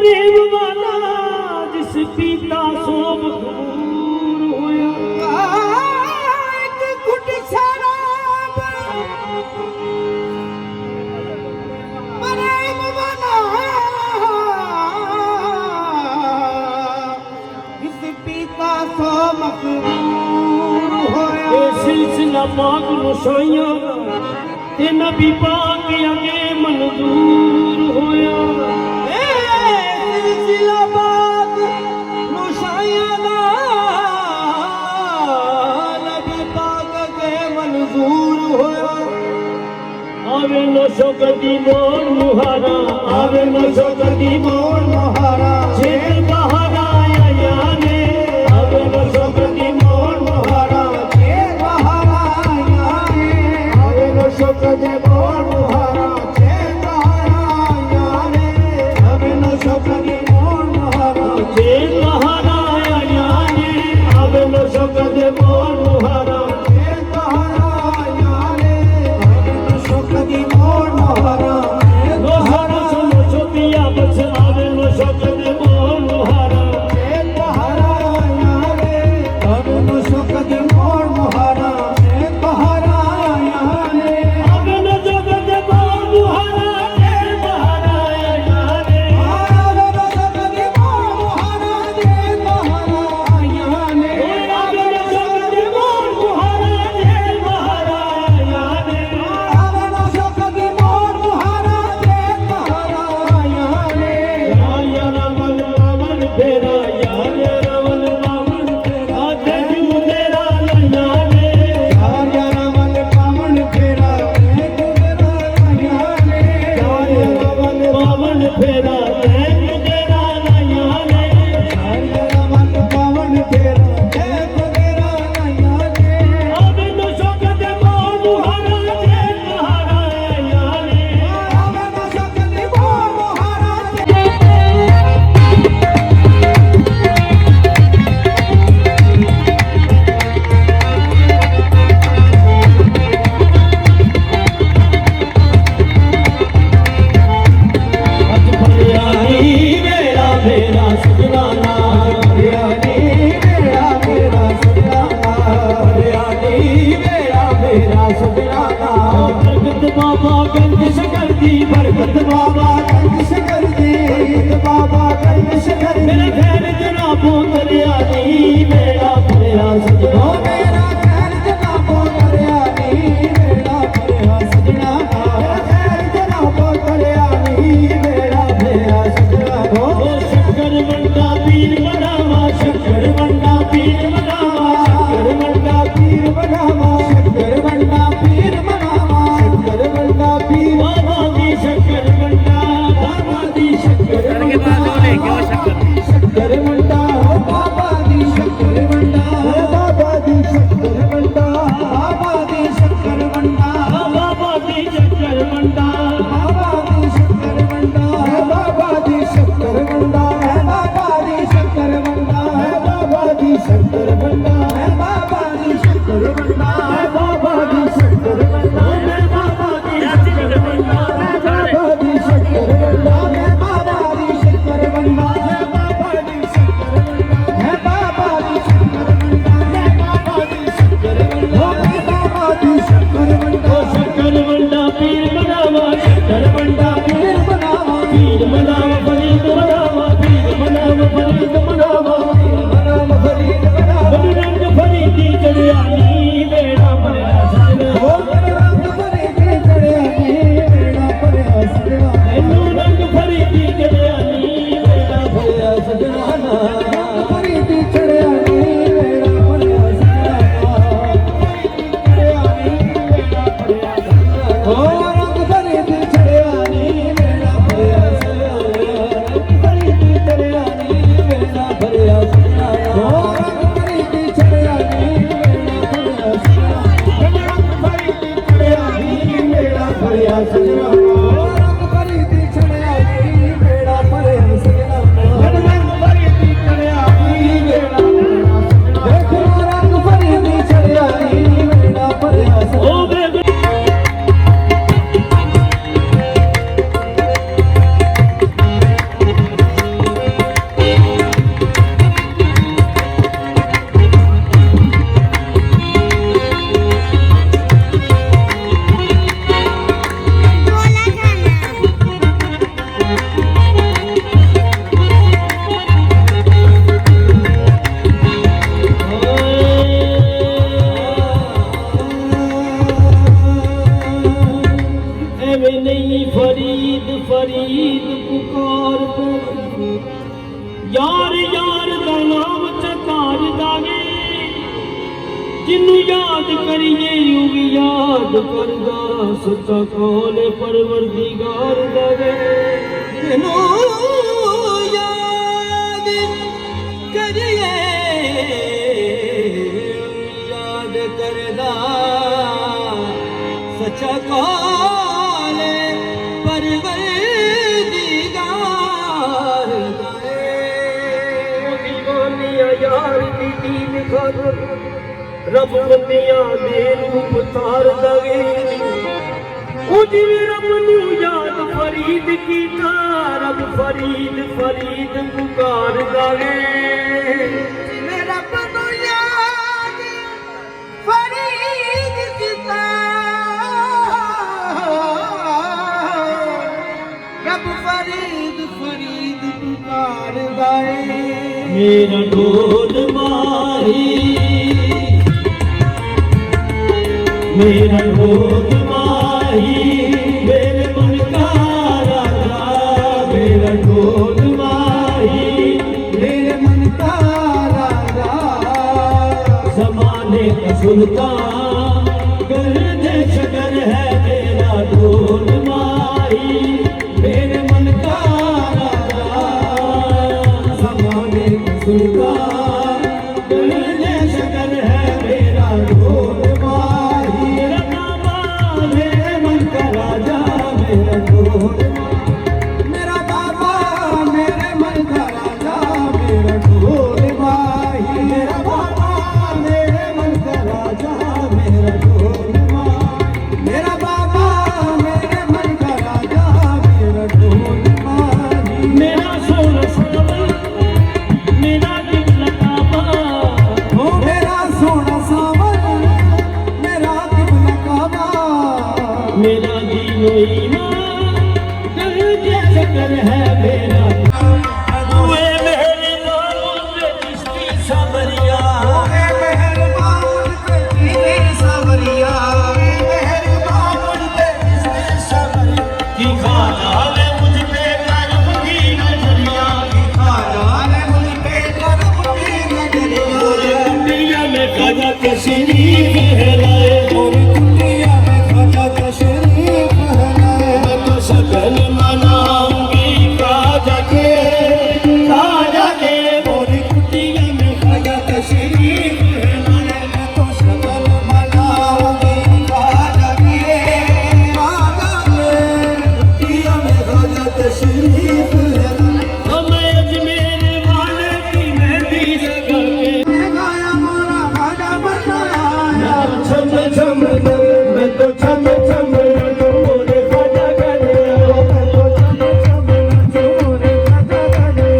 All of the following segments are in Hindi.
प्रेम वाला जिस पीता सो मखबूर होया। एक घुट शराब प्रेम वाला जिस पीता सो मकबूर होया। ये सिलसिला पाक मुसाइया ते नबी पाक अगे मंजूर होया। सिलसिला पाक मुसाइया दा नबी पाक अगे मंजूर होया। आवे नशो कदी मोर मुहारा, आवे नशो कदी मोर मुहारा, जेल बहारा आया ने। आवे नशो कदी मोर मुहारा, जेल बहारा आया ने। आवे नशो कदी मोर मुहारा, जेल बहारा आया ने। आवे नशो कदी मोर मुहारा, जेल बहारा आया ने। आवे नशो कदी मोर मुहारा, जेल बहारा आया ने। आवे नशो कदी मोर मुहारा। लोहारा सुनो छोटिया बच आवे नशो कदी मोर मुहारा। जेल बहारा आया ने। आवे नशो कदी मोर मुहारा। जेल बहारा आया ने। आवे नशो कदी मोर मुहारा, जेल बहारा आया ने। आवे नशो कदी मोर मुहारा। जेल बहारा आया ने। आवे नशो कदी मोर मुहारा, जेल बहारा आया ने। आवे नशो कदी मोर मुहारा। जेल बहारा आया ने। या रमन रमन फेरा, या रमन रमन फेरा, तेजू तेरा लैया ने। आर्या रमन पावन फेरा। तेरा आया ने। रमन रमन फेरा, तेजू तेरा लैया ने। आर्या रमन पावन फेरा। तेरा आया ने। आवे नशो कदी मोर मुहारा, जेल बहारा आया ने। आवे नशो कदी मोर मुहारा। अज फरियादी मेरा मेरा सजनाना, हरियाणी मेरा मेरा सजनाना। फरियादी मेरा मेरा सजनाना। बरकत बाबा गंदिश कर दी, बरकत बाबा कंदिश कर दी। बाबा कंदिश कर दी। मेरे खैर जनाबों दरियानी मेरा फरिया सजना। ओ मेरा खैर जनाबो दरियानी मेरा फरिया सजना। मेरा खैर जनाबो दरियानी मेरा फरिया सजना। ओ शक्कर वंडा पीर बनावा, शक्कर वंडा पीर बनावा, शक्कर वंडा पीर बनावा। शक्कर बंडा पीर बनावा। शक्कर बंडा पीर बाबा दी शक्कर वंडा, बाबा दी शक्कर वंडा। शक्कर बंडा हो बाबा दी शक्कर बंडा। बाबा दी शक्कर बंडा। बाबा दी शक्कर बंडा। बाबा दी शक्कर वंडा, बाबा दी शक्कर बंडा। बाबा दी यार यार दा नाम चकार दावे जिन्नू याद करिए यूं भी याद करदा सच्चा कौल परवरदिगार दावे जिन्नू याद करिए याद करदा सच्चा कौल परवरदिगार दीवानिया यार दी दीन खातर रब बंदियां दे रूप तार दवे ओ जिवें रब नू याद फरीद कीता रब फरीद फरीद पुकार दवे मेरा रब याद फरीद कीता रब फरीद फरीद पुकार गाए मेरा ढोल माही मेरा ढोल माही मेरे मन का राजा मेरा ढोल माही मेरे मन का राजा जमाने का सुल्तान गर्द शकर है मेरा ढोल माही मेरे मन का राजा जमाने का सुल्तान गर्द शकर है मेरा ढोल माही मेरा बाबा मेरे मन का राजा मेरा ढोल मेरा बाबा मेरे मन का राजा मेरा ढोल माही मेरा बाबा मेरे मन का राजा मेरा ढोल माही मेरा बाबा मेरे मन का राजा मेरा ढोल माही मेरा सोना सावन मेरा दिल काबा हो मेरा सोना सावन मेरा किबला काबा मेरा दीनो ईमान गर्द शकर है मेरा दुए मेरे नाम पे चिश्ती सावरिया मेहरबान पे सावरिया मेहरबान पे सावरिया की खाजा ले मुझ पे करम की नजरिया खाजा ने मुझ पे करम की नजरिया दुनिया में खाजा के शरीफ है लाए और दुनिया में खाजा तशरीफ है मैं तो सकल मनाऊंगी खाजा के और दुनिया में खाजा तशरीफ है मैं तो सकल मनाऊंगी खाजा के दुनिया में खाजा तशरीफ है हमें अजमेर वाले की मेहंदी लगा के गाया मोरा खाजा बनाया छम छम मैं तो छम छम तो मोरे खाजा करे छम छम तो मोरे खाजा करे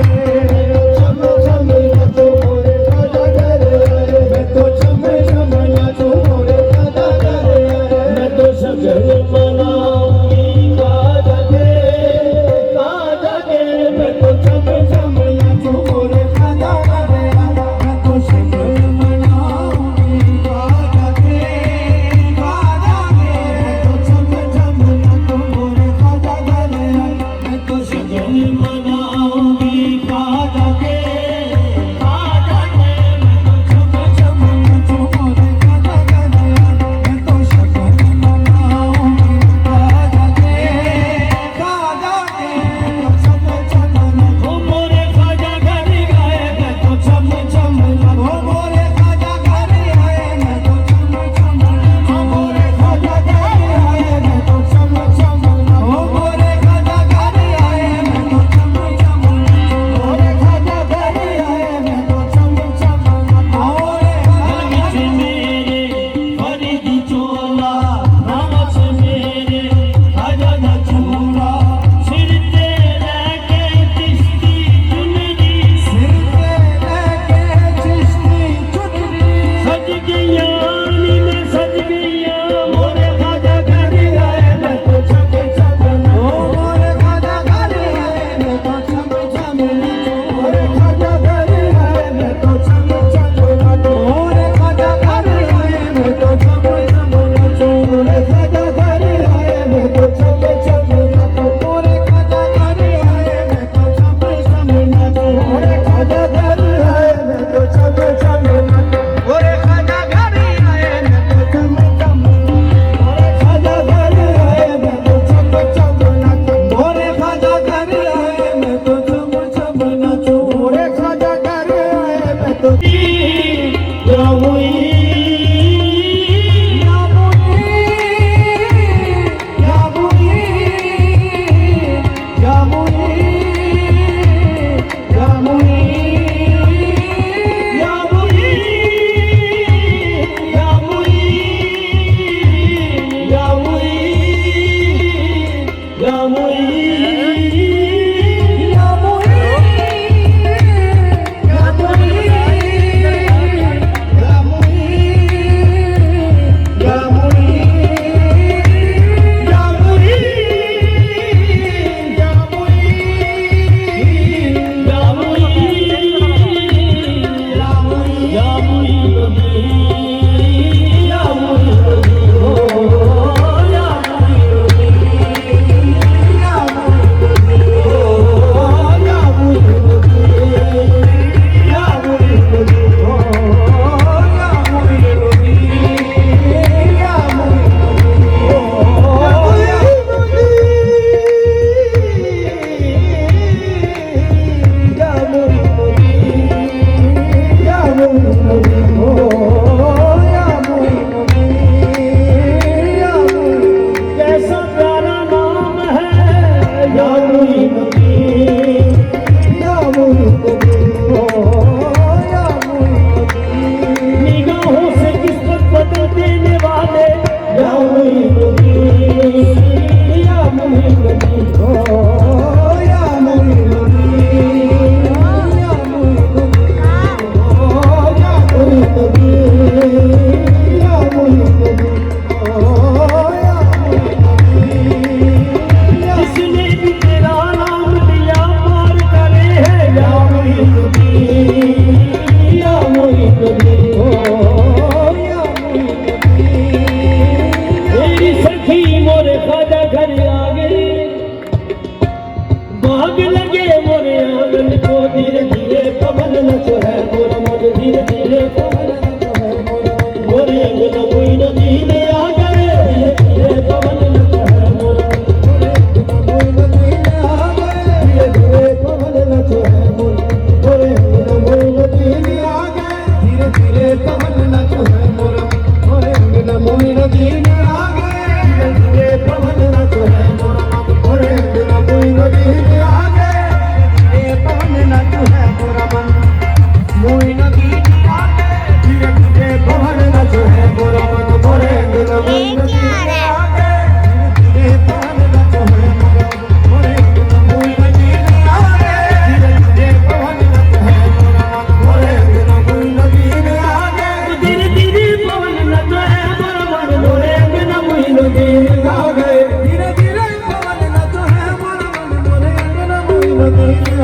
मैं तो छम छम तो मोरे खाजा करे मैं तो सगल मनाऊंगी खाजा के मैं तो छम छम तो मोरे खाजा करे मैं तो सकल मनाऊंगी खाजा के मैं तो छम छम तो मोरे खाजा करे मैं तो सकल मनाऊंगी खाजा के मैं तो छम छम तो मोरे खाजा करे मैं तो सकल मनाऊंगी खाजा के मैं तो छम छम ओ मोरे खाजा घर गए मैं तो छम छम ओ मोरे खाजा करे आए मैं तो छम छम ओ मोरे खाजा करे आए मैं तो छम छम ओ मोरे खाजा करे आए मैं तो छम छम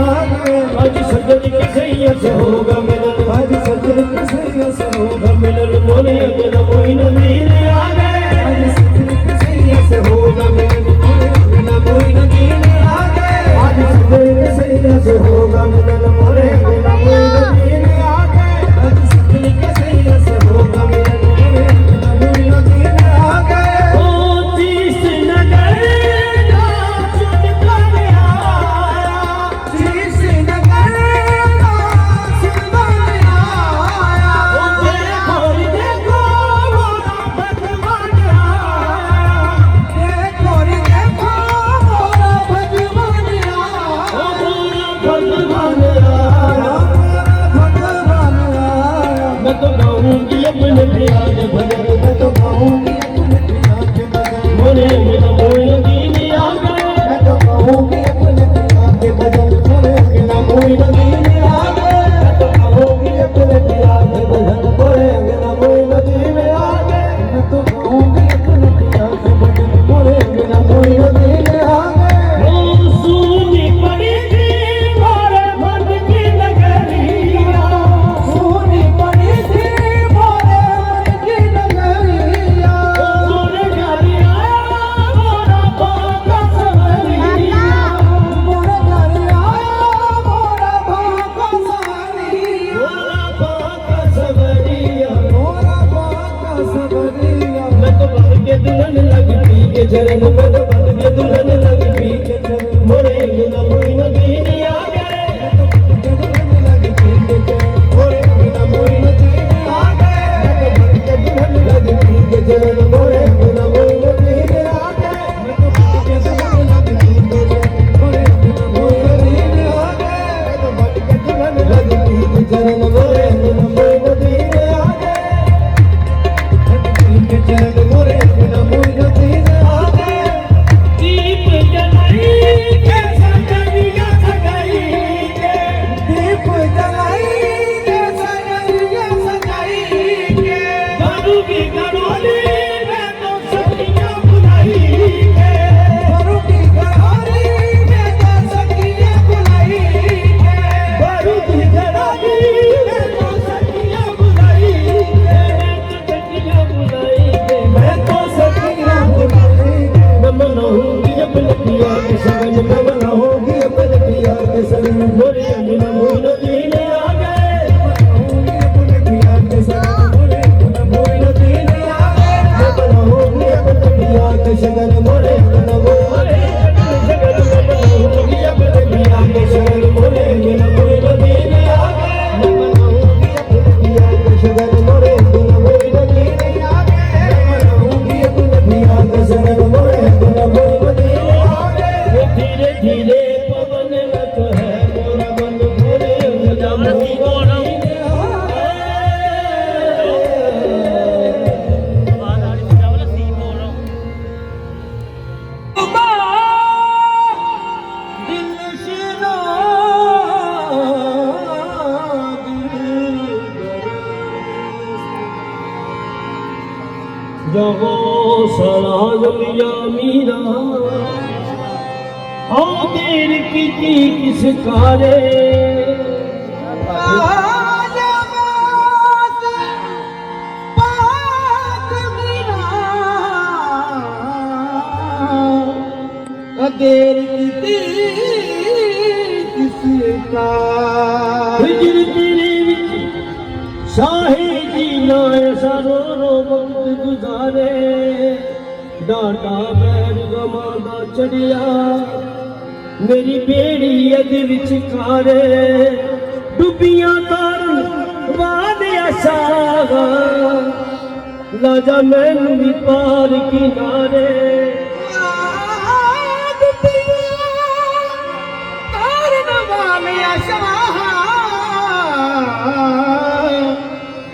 आगे आज सजन के सैया से होगा मिलन आज सजन के सैया से होगा मिलन मोरे अंगना मोइनुद्दीन आ गए आज सजन के सैया से होगा मिलन मोरे अंगना मोइनुद्दीन आ गए आज सजन के सैया से होगा मिलन मोरे अंगना मोइनुद्दीन आ गए आज सजन के सैया से होगा मिलन मोरे अंगना मोइनुद्दीन आ गए ओ तीस नगर का चुन कर आया शीश नगर का सुल्तान आया ओ देखो मोरा भगवान आया देखो रे देखो मोरा भगवान आया ओ मोरा भगवान आया भगवान आया मैं तो गाऊंगी अपने प्यार भजन मैं तो गाऊंगी अपने पिया के भजन मोरे अंगना मोइनुद्दीन आ गए मैं तो गाऊंगी अपने पिया के भजन मोरे अंगना मोइनुद्दीन आ गए मैं तो गाऊंगी अपने पिया के भजन मोरे अंगना मोइनुद्दीन आ गए मैं तो गाऊंगी अपने पिया के भजन मोरे अंगना मोइनुद्दीन आ गए ओ सूनी पड़ी थी मोरे मन की नगरिया सोनी पड़ी थी मोरे मन की नगरिया मोरे घरिया मोरा बाका सवरिया मोरा घर आया मोरा भाका सारिया मोरा बाका सवरिया मोरा भाका सबरिया मैं तो बन के दुल्हन लगी के चरण में तो बन के दुल्हन लगी के चरण मोरे अंगना मोइनुद्दीन आ गए दीप जलाई के सजनिया सगाई के दीप जलाई के सजरिया सजाई के गानू की गड़ोली में तो सखियां बुलाई के बरू की गड़ोली में तो सखियां बुलाई के बरू की गड़ोली में तो सखियां बुलाई के सखियां बुलाई के मैं तो सखियां बुलाई के मैं मनाऊंगी अपने पिया के सगन में मनाऊंगी अपने पिया के संग मोरे अंगना मोइनुद्दीन आ गए मनाऊंगी अपने पिया के संग मोरे अंगना मोइनुद्दीन आ गए मैं मनाऊंगी अपने पिया के संग मोरे अंगना मोइनुद्दीन सगन में मनाऊंगी अपने पिया के सगन मोरे अंगना मोइनुद्दीन आ गए मैं मनाऊंगी अपने पिया के संग मोरे अंगना मोइनुद्दीन आ गए मैं मनाऊंगी अपने पिया के संग मोरे अंगना मोइनुद्दीन आ गए धीरे धीरे पवन लत है मोरा मन मोरे अंगना मोइनुद्दीन जहाँ सलाह लिया मीरा हाँ देर की किस कारे देर की किसका हिजर तेरे विच शाहे जीना ऐसा रो रो वक्त गुजारे डाटा बैर गमादा चढ़िया मेरी बेड़ी अद विच कारे डुबियां तारन वाद आशा लाजा मैनू भी पार किनारे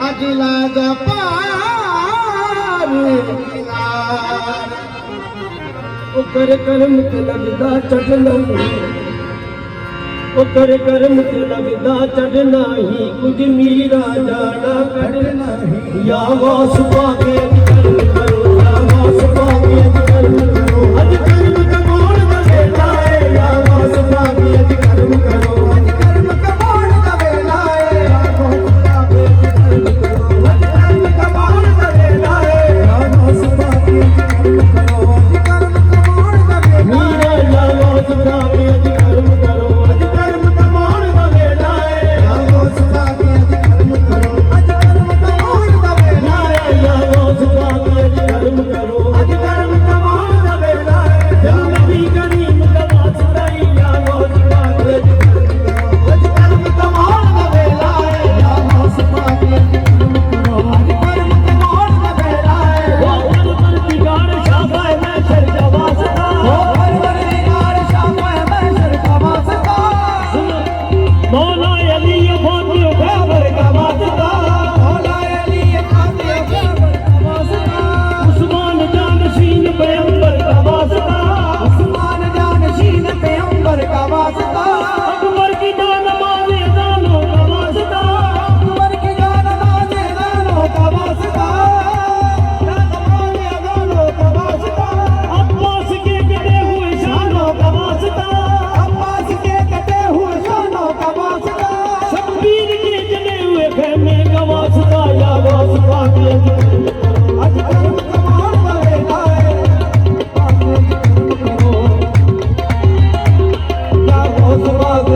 अजला जा पार ओ कर कर्म के लगदा चढ़ना ओ कर कर्म के लगदा चढ़ना ही कुछ मीरा जाना कढ़ना ही या वास पाके कर्म करो या वास पाके कर्म करो अज कर्म कमोड़ दे लाए या वास पाके कर्म करो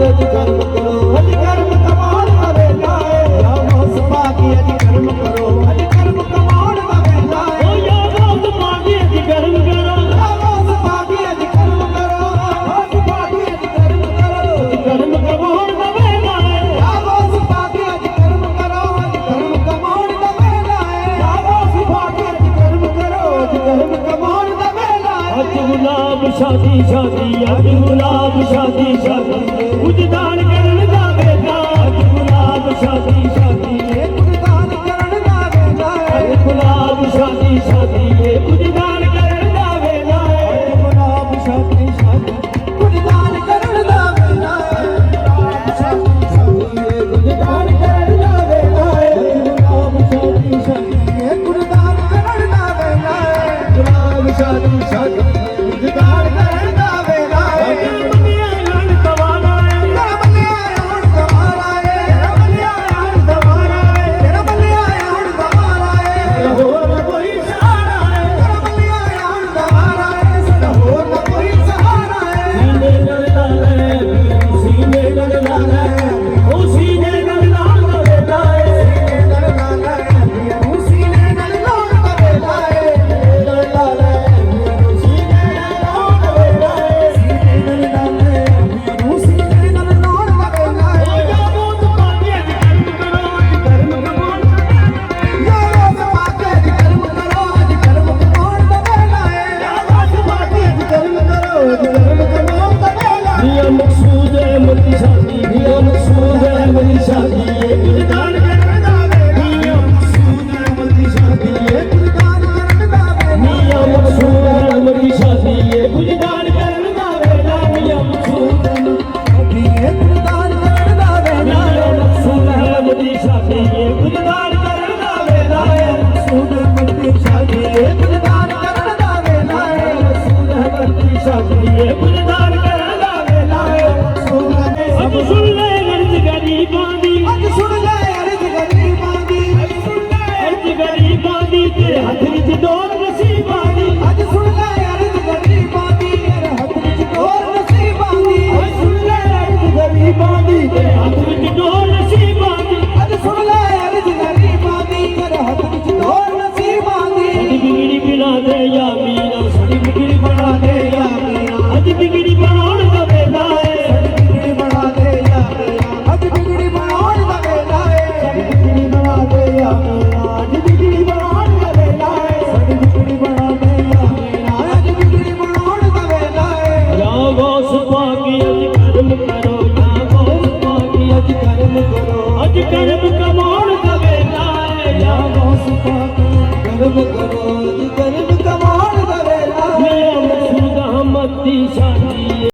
अज कर्म करो अज कर्म कमाण दा वेला है या वास पाके अज कर्म करो अज कर्म कमाण दा वेला है ओ या वास पाके अज कर्म करो या वास पाके अज कर्म करो वास पाके अज कर्म करो कर्म कमाण दा वेला है या वास पाके अज कर्म करो अज कर्म कमाण दा वेला है या वास पाके अज कर्म करो अज कर्म कमाण दा वेला है अज गुलाब शादी शादी अज गुलाब शादी शादी कुछ दान करन दा वेला अज गुलाब शादी शादी कुछ दान करन दा वेला है अज गुलाब शादी शादी कुछ दान करन दा वेला है गुलाब शादी शादी कुछ दान करन दा वेला है गुलाब शादी शादी कुछ दान करन दा वेला है गुलाब शादी शादी कुछ दान करन दा वेला है गुलाब शादी शादी कुछ दान करन दा वेला है मनिया रण तवारा है रमलिया हण दवारा है रमलिया हण दवारा है रमलिया हण दवारा है होर न कोई सहारा है रमलिया हण दवारा है सदा होर न कोई सहारा है सीने गल लाल सीने गल लाल ओ सीने गल लाल दा वेला है सीने गल लाल है सीने गल लाल दा वेला है गल लाल है सीने गल लाल दा वेला है सीने गल लाल है सीने गल लाल दा वेला है ओ या मोत पाके अज कर्म करो अज कर्म कमाण या वास पाके अज कर्म करो अज कर्म कमाण दा वेला है या वास पाके अज कर्म करो अज कर्म कमाण दा वेला है मियां मकसूद है मेरी शादी मियां मकसूद है मेरी शादी कुछ दान करन दा वेला मियां मकसूद है मेरी शादी कुछ दान करन दा वेला मियां मकसूद है मेरी शादी कुछ दान करन दा वेला मियां मकसूद है कुछ दान करन दा वेला मियां मकसूद है मेरी शादी कुछ दान करन दा वेला सूद मती शादी कुछ दान करन दा वेला है मकसूद है मेरी शादी कुछ दान करन दा वेला अब सुन ले अर्ज गरीबां दी अज सुन ले अर्ज गरीबां दी अर्ज गरीबां दी तेरे हथ विच डोर नसीबां दी अज सुन ले अर्ज गरीबां दी तेरे हथ विच डोर नसीबां दी सुन ले अर्ज गरीबां दी तेरे हथ विच डोर नसीबां दी अज सुन ले अर्ज गरीबां दी तेरे हथ विच डोर नसीबां दी अज बिगड़ी बना दे या मीरा साडी बिगड़ी बना दे या मीरा अज बिगड़ी बनाउण दा वेला है बिगड़ी बना दे या मेरा अज बिगड़ी बनाउण दा वेला है बिगड़ी बना दे या मेरा अज बिगड़ी बनाउण दा वेला है साडी बिगड़ी बना दे या मेरा अज बिगड़ी बनाउण दा वेला है या वास पाके अज कर्म करो या वास पाके अज कर्म करो अज कर्म कमाउण दा वेला है या वास पाके कर्म करो अज